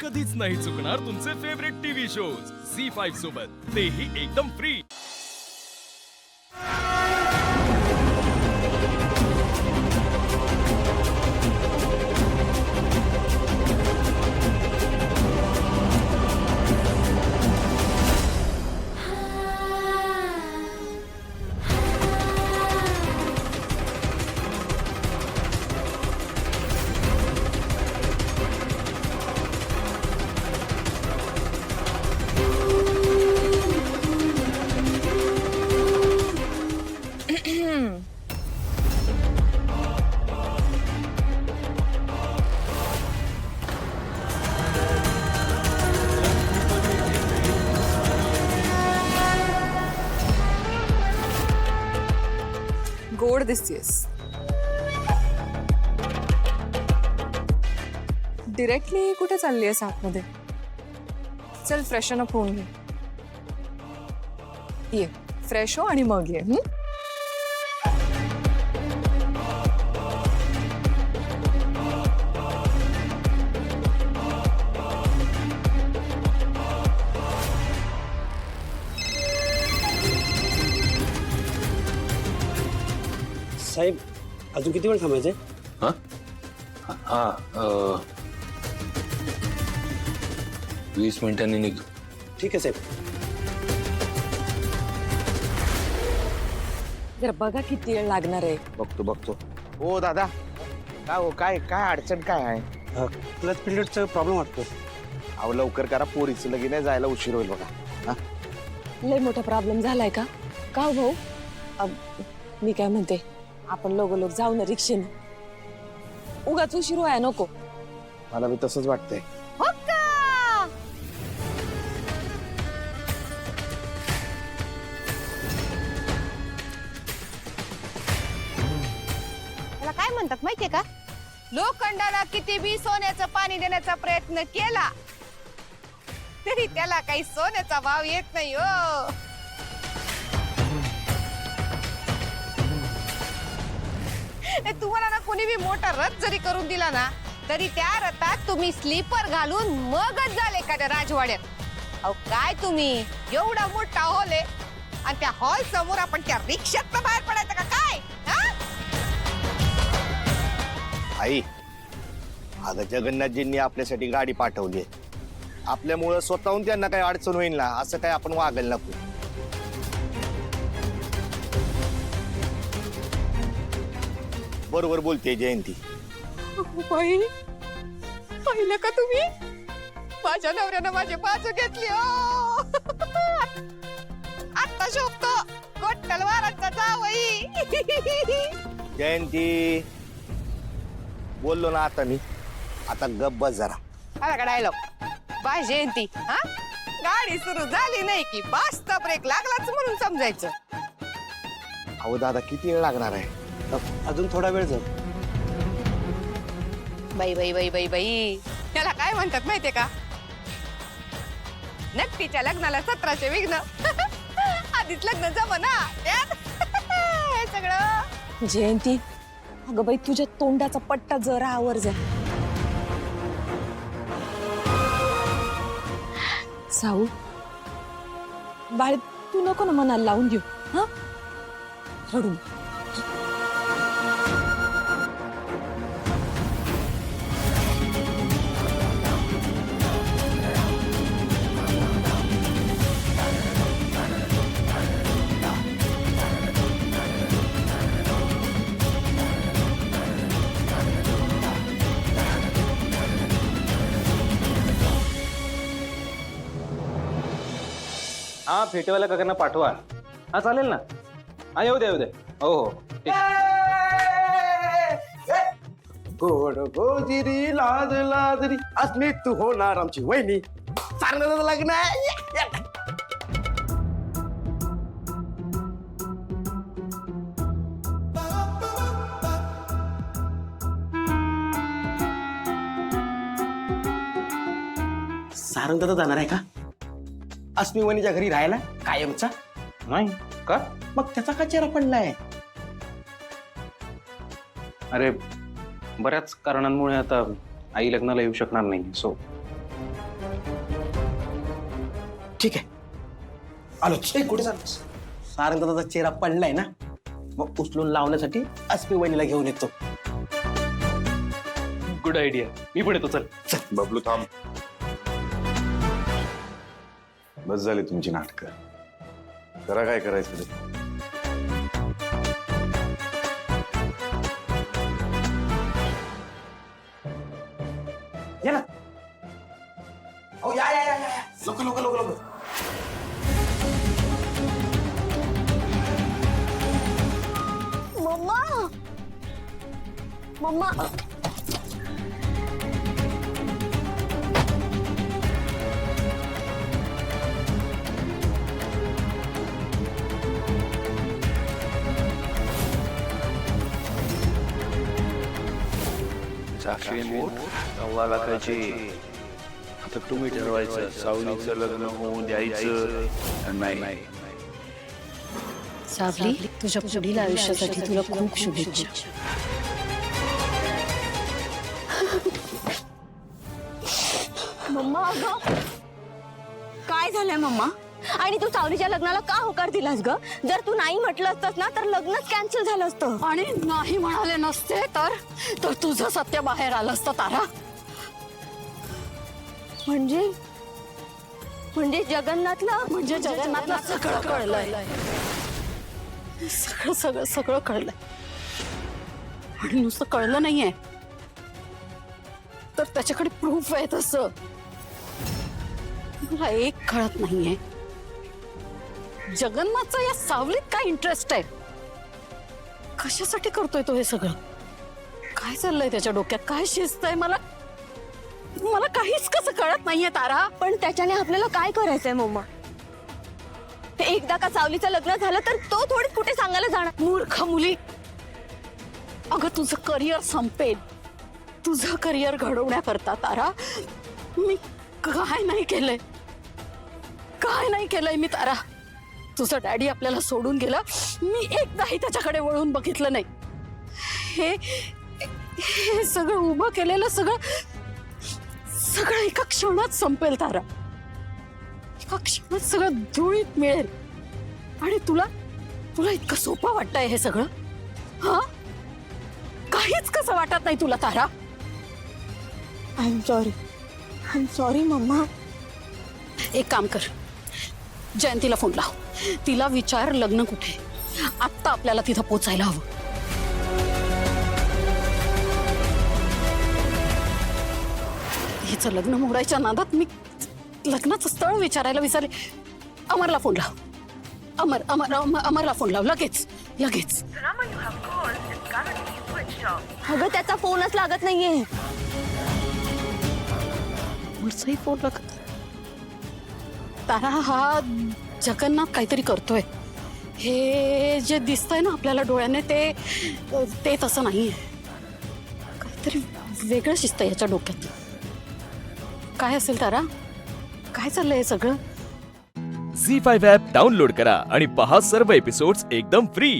कधीच नाही चुकणार तुमचे फेवरेट टीव्ही शोज झी5 सोबत, तेही एकदम फ्री। गोड दिसतेस। डिरेक्टली कुठे चालली आहेस आतमध्ये? चल फ्रेशन अप होऊन घे। ये फ्रेश हो आणि मग ये। साहेब अजून किती वेळ थांबायचंय? हा हा 20 मिनिटांनी निघ। ठीक आहे साहेब। जरा बघा किती वेळ लागणार आहे। बघतो हो दादा। काय हो, काय काय अडचण काय आहे? क्लच पिरियडचा प्रॉब्लेम वाटतो। अहो लवकर करा, पोरीचं लगीन आहे, जायला उशीर होईल बघा। हा? लय मोठा प्रॉब्लेम झालाय का? का हो भाऊ? मी काय म्हणते, आपण लोक जाऊ ना रिक्षेने, उगाच उशीर व्हाय नको। मला बी तसंच वाटतंय। त्याला काय म्हणतात माहितीये का? लोखंडाला किती बी सोन्याचं पाणी देण्याचा प्रयत्न केला तरी त्याला काही सोन्याचा भाव येत नाही हो। तुम्हाला ना कोणी बी मोठा रथ जरी करून दिला ना, तरी त्या रथात तुम्ही स्लीपर घालून मगच झाले एखाद्या राजवाड्यात। अहो काय तुम्ही, एवढा मोठा हॉल आहे आणि त्या हॉल समोर आपण त्या रिक्षात बाहेर पडायचं का काय? आई, अगं जगन्नाथजींनी आपल्यासाठी गाडी पाठवली, आपल्यामुळं स्वतःहून त्यांना काही अडचण होईल ना, असं काय आपण वागायला नको। बरोबर बोलते जयंती। बाई, पाहिलं का तुम्ही? माझ्या नवऱ्यानं माझी बाजू घेतली हो। आता शोभतो गोट्टल वाराचा जावई। जयंती, बोललो ना आता मी, आता गप्प बस जरा। आला का डायलॉग? बाय जयंती, हा? गाडी सुरू झाली नाही की बासचा ब्रेक लागलाच म्हणून समजायचं। अहो दादा किती वेळ लागणार आहे? अजून थोडा वेळ जाऊ। बाई बाई बाई बाई बाई, त्याला काय म्हणतात माहितीये का? नक्कीच्या लग्नाला 17चे विघ्न। आधीच लग्न जमना त्यात हे सगळं। जयंती, अगं बाई तुझ्या तोंडाचा पट्टा जरा आवर जा। साऊ बाळ, तू नको ना मनाला लावून घेऊ, हा? रडू नको। हा फेटेवाल्या काकांना पाठवा। हा चालेल ना, हा येऊ दे हो हो ठीक। गोड गोजिरी लाज लाजरी असली तू होणार आमची वहिनी। चांगलं लग्न आहे। सारंग दादा जाणार आहे का अस्मी वहिनीच्या घरी राहायला कायमचा? नाही का? मग त्याचा का चेहरा पडलाय? अरे बऱ्याच कारणांमुळे आता आई लग्नाला येऊ शकणार नाही, सो ठीक आहे आलोच. कुठे चालतोस? सारंग दादाचा चेहरा पडलाय ना, मग उचलून लावण्यासाठी अस्मी वहिनीला घेऊन येतो. Good idea. मी पण येतो. चल. बबलू थांब. बस झाली तुमची नाटकं. करा काय करायचं ते. ये ना. ओ या या या या या. लोक लोक लोक लोक. मम्मा मम्मा साक्षी मूठ 9 लाखाची. आता तुम्ही ठरवायचं सावलीचं लग्न होऊन द्यायचं नाही. सावली, तुझ्या पुढील आयुष्यासाठी तुला खूप शुभेच्छा. मम्मा अगं काय झालंय मम्मा? आणि तू सावलीच्या लग्नाला का होकार दिलास ग? जर तू नाही म्हटलं असतंस ना तर लग्नच कॅन्सल झालं असतं. आणि नाही म्हणाले नसते तर तुझं सत्य बाहेर आलं असतं तारा. म्हणजे जगन्नाथला म्हणजे जगन्नाथला सगळं कळलंय. सगळं सगळं सगळं कळलंय. आणि नुसतं कळलं नाहीये तर त्याच्याकडे प्रूफ आहे. तसं मला एक कळत नाहीये, जगन्नाथचा या सावलीत काय इंटरेस्ट आहे? कशासाठी करतोय तो हे सगळं? काय चाललंय त्याच्या डोक्यात? काय शिस्त आहे? मला काहीच कसं कळत नाहीये तारा. पण त्याच्याने आपल्याला काय करायचंय मम्मा? ते एकदा का सावलीचं लग्न झालं तर तो थोडी कुठे सांगायला जाणार? मूर्ख मुली, अगं तुझं करिअर संपेल. तुझं करिअर घडवण्याकरता तारा मी काय नाही केलंय मी तारा. तुझं डॅडी आपल्याला सोडून गेला, मी एकदाही त्याच्याकडे वळून बघितलं नाही. हे सगळं उभं केलेलं सगळं एका क्षणात संपेल तारा. एका क्षणात सगळं धुळीत मिळेल. आणि तुला इतकं सोपं वाटतंय हे सगळं? हा, काहीच कसं वाटत नाही तुला Tara? I am sorry mamma. एक काम कर, जयंतीला फोन लाव. तिला विचार लग्न कुठे. आत्ता आपल्याला तिथं पोचायला हवं. हिचं लग्न मोडायच्या नादात मी लग्नाचं स्थळ विचारायला विसरले. अमरला फोन लाव. अमरला फोन लाव लगेच. अगं त्याचा फोनच लागत नाहीये. अमरचाही फोन लागत. तारा, हा जगन्नाथ काहीतरी करतोय. हे जे दिसतंय ना आपल्याला डोळ्याने ते तसं नाहीये. काहीतरी वेगळं शिजतंय याच्या डोक्यात. काय असेल तारा? काय चाललंय हे सगळं? झी5 ॲप डाउनलोड करा आणि पहा सर्व एपिसोड्स एकदम फ्री.